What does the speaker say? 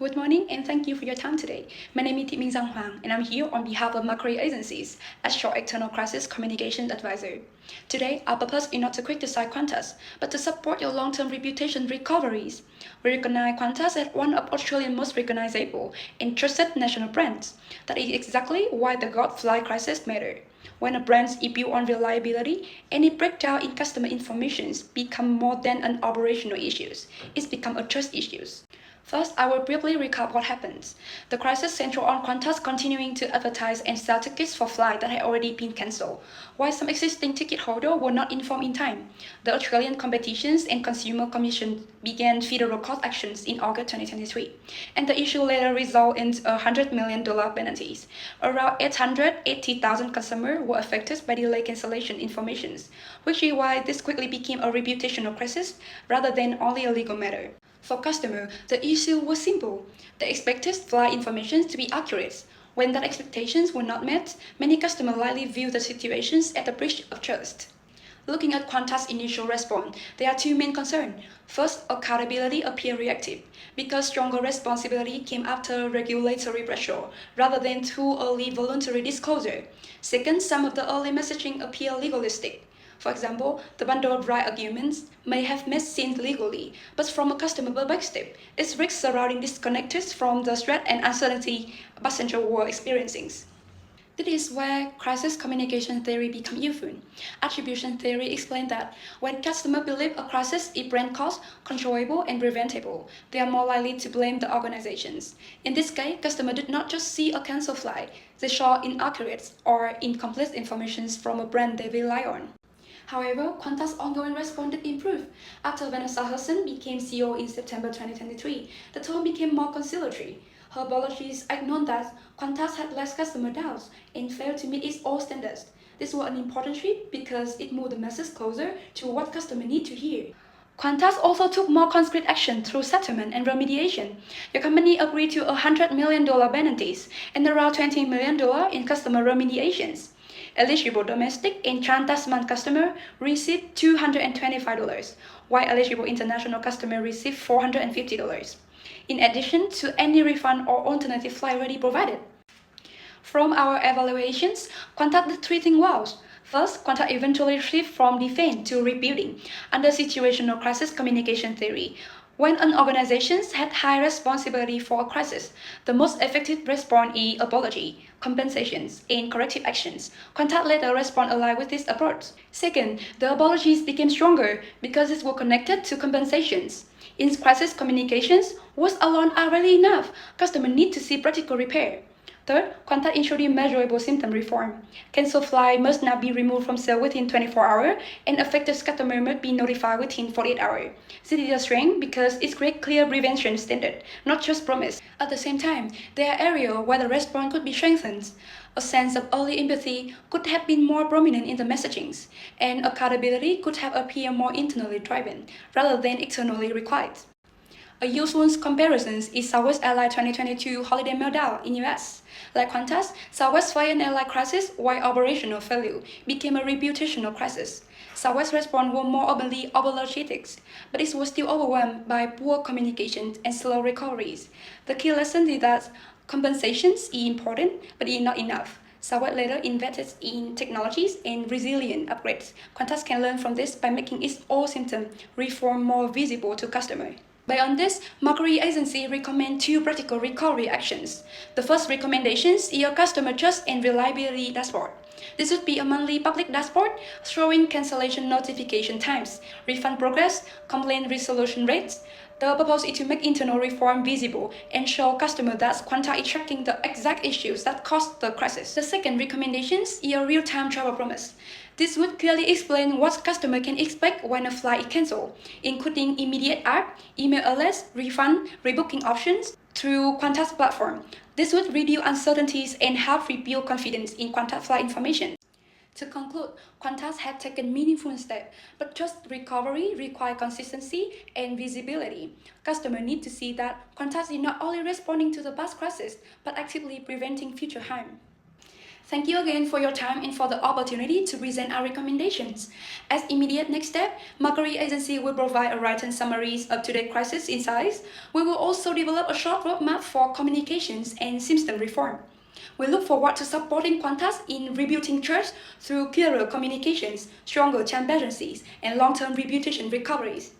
Good morning and thank you for your time today. My name is Minh Hoang and I'm here on behalf of Macquarie Agencies as your external crisis communication advisor. Today, our purpose is not to criticize Qantas, but to support your long-term reputation recoveries. We recognize Qantas as one of Australia's most recognizable and trusted national brands. That is exactly why the God flight crisis matters. When a brand is built on reliability, any breakdown in customer information becomes more than an operational issue. It's become a trust issue. First, I will briefly recap what happened. The crisis centered on Qantas continuing to advertise and sell tickets for flights that had already been cancelled, while some existing ticket holders were not informed in time. The Australian Competitions and Consumer Commission began federal court actions in August 2023, and the issue later resulted in $100 million penalties. Around 880,000 consumers were affected by delayed cancellation information, which is why this quickly became a reputational crisis rather than only a legal matter. For customers, the issue was simple. They expected flight information to be accurate. When that expectations were not met, many customers likely viewed the situations as a breach of trust. Looking at Qantas' initial response, there are two main concerns. First, accountability appeared reactive, because stronger responsibility came after regulatory pressure, rather than too early voluntary disclosure. Second, some of the early messaging appeared legalistic. For example, the bundle of right arguments may have made sense legally, but from a customer perspective, its risks surrounding disconnected from the threat and uncertainty passengers were experiencing. This is where crisis communication theory becomes useful. Attribution theory explains that when customers believe a crisis is brand caused, controllable, and preventable, they are more likely to blame the organizations. In this case, customers did not just see a cancelled flight, they saw inaccurate or incomplete information from a brand they rely on. However, Qantas' ongoing response did improve. After Vanessa Hudson became CEO in September 2023, the tone became more conciliatory. Her apologies acknowledged that Qantas had less customer doubts and failed to meet its own standards. This was an important shift because it moved the message closer to what customers need to hear. Qantas also took more concrete action through settlement and remediation. The company agreed to $100 million penalties and around $20 million in customer remediations. Eligible domestic and Trans-Tasman customers received $225, while eligible international customers received $450, in addition to any refund or alternative flight already provided. From our evaluations, Qantas did three things well. First, Qantas eventually shifted from defense to rebuilding under situational crisis communication theory. When an organization has high responsibility for a crisis, the most effective response is apology, compensations, and corrective actions. Qantas later responded aligned with this approach. Second, the apologies became stronger because it was connected to compensations. In crisis communications, words alone are rarely enough. Customers need to see practical repair. Third, Qantas introduced measurable symptom reform. Cancelled flight must now be removed from sale within 24 hours, and affected customers must be notified within 48 hours. This is a strength because it creates clear prevention standard, not just promise. At the same time, there are areas where the response could be strengthened. A sense of early empathy could have been more prominent in the messagings, and accountability could have appeared more internally driven, rather than externally required. A useful comparison is Southwest Airlines 2022 holiday meltdown in US. Like Qantas, Southwest faced an airline crisis while operational failure became a reputational crisis. Southwest's response was more openly apologetic, but it was still overwhelmed by poor communication and slow recoveries. The key lesson is that compensations is important, but it is not enough. Southwest later invested in technologies and resilient upgrades. Qantas can learn from this by making its own symptom reform more visible to customers. Beyond this, Macquarie Agency recommends two practical recovery actions. The first recommendation is a customer trust and reliability dashboard. This would be a monthly public dashboard showing cancellation notification times, refund progress, complaint resolution rates. The purpose is to make internal reform visible and show customers that Qantas is tracking the exact issues that caused the crisis. The second recommendation is a real-time travel promise. This would clearly explain what customers can expect when a flight is cancelled, including immediate app, email alerts, refund, rebooking options through Qantas platform. This would reduce uncertainties and help rebuild confidence in Qantas flight information. To conclude, Qantas had taken meaningful steps, but trust recovery requires consistency and visibility. Customers need to see that Qantas is not only responding to the past crisis, but actively preventing future harm. Thank you again for your time and for the opportunity to present our recommendations. As immediate next step, Macquarie Agency will provide a written summaries of today's crisis insights. We will also develop a short roadmap for communications and system reform. We look forward to supporting Qantas in rebuilding trust through clearer communications, stronger transparencies, and long-term reputation recoveries.